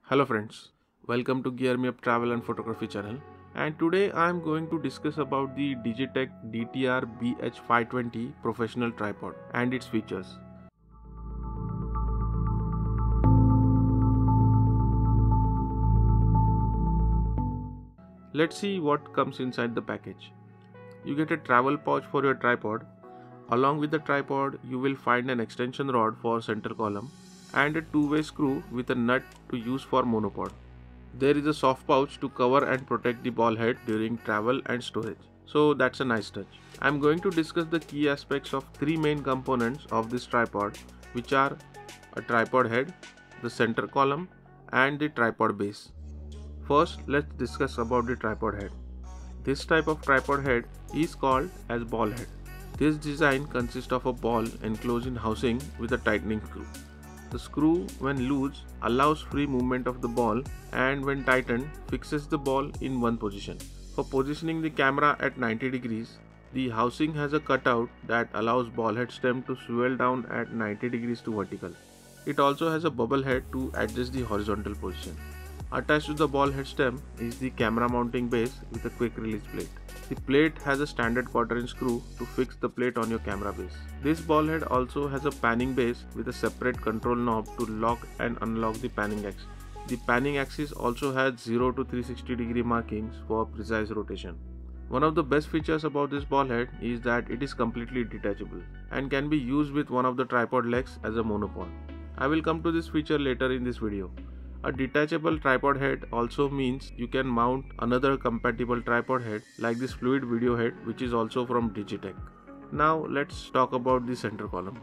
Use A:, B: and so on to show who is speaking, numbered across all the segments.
A: Hello friends, welcome to Gear Me Up Travel and Photography channel, and today I am going to discuss about the Digitech DTR BH520 professional tripod and its features. Let's see what comes inside the package. You get a travel pouch for your tripod. Along with the tripod, you will find an extension rod for center column and a two-way screw with a nut to use for monopod. There is a soft pouch to cover and protect the ball head during travel and storage. So that's a nice touch. I'm going to discuss the key aspects of three main components of this tripod, which are a tripod head, the center column, and the tripod base. First, let's discuss about the tripod head. This type of tripod head is called as ball head. This design consists of a ball enclosed in housing with a tightening screw. The screw, when loose, allows free movement of the ball, and when tightened, fixes the ball in one position. For positioning the camera at 90 degrees, the housing has a cutout that allows ball head stem to swivel down at 90 degrees to vertical. It also has a bubble head to adjust the horizontal position. Attached to the ball head stem is the camera mounting base with a quick release plate. The plate has a standard quarter-inch screw to fix the plate on your camera base. This ball head also has a panning base with a separate control knob to lock and unlock the panning axis. The panning axis also has 0 to 360 degree markings for precise rotation. One of the best features about this ball head is that it is completely detachable and can be used with one of the tripod legs as a monopod. I will come to this feature later in this video. A detachable tripod head also means you can mount another compatible tripod head like this fluid video head, which is also from Digitech. Now let's talk about the center column.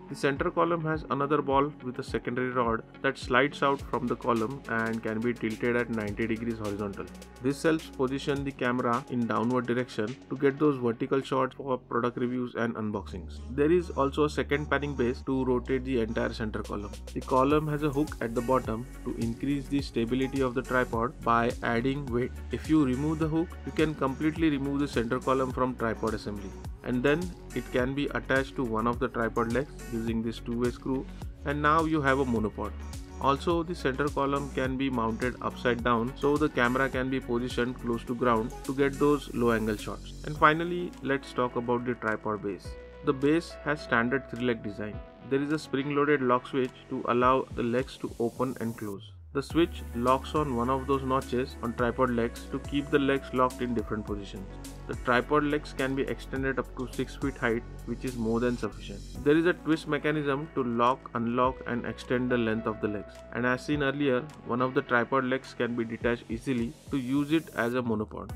A: The center column has another ball with a secondary rod that slides out from the column and can be tilted at 90 degrees horizontal. This helps position the camera in downward direction to get those vertical shots for product reviews and unboxings. There is also a second panning base to rotate the entire center column. The column has a hook at the bottom to increase the stability of the tripod by adding weight. If you remove the hook, you can completely remove the center column from tripod assembly, and then it can be attached to one of the tripod legs using this two-way screw, and now you have a monopod. Also, the center column can be mounted upside down so the camera can be positioned close to ground to get those low angle shots. And finally, let's talk about the tripod base. The base has standard 3-leg design. There is a spring-loaded lock switch to allow the legs to open and close. The switch locks on one of those notches on tripod legs to keep the legs locked in different positions. The tripod legs can be extended up to 6 feet height, which is more than sufficient. There is a twist mechanism to lock, unlock and extend the length of the legs. And as seen earlier, one of the tripod legs can be detached easily to use it as a monopod.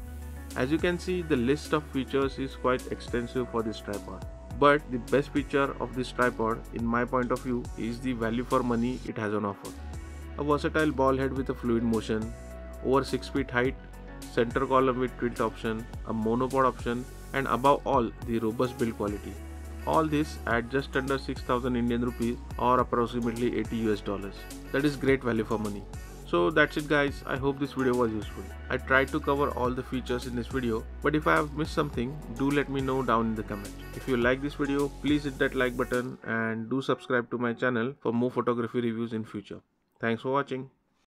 A: As you can see, the list of features is quite extensive for this tripod. But the best feature of this tripod, in my point of view, is the value for money it has on offer. A versatile ball head with a fluid motion, over 6 feet height, center column with tilt option, a monopod option, and above all, the robust build quality. All this at just under 6,000 Indian rupees or approximately 80 US dollars. That is great value for money. So that's it guys, I hope this video was useful. I tried to cover all the features in this video, but if I have missed something, do let me know down in the comments. If you like this video, please hit that like button and do subscribe to my channel for more photography reviews in future. Thanks for watching.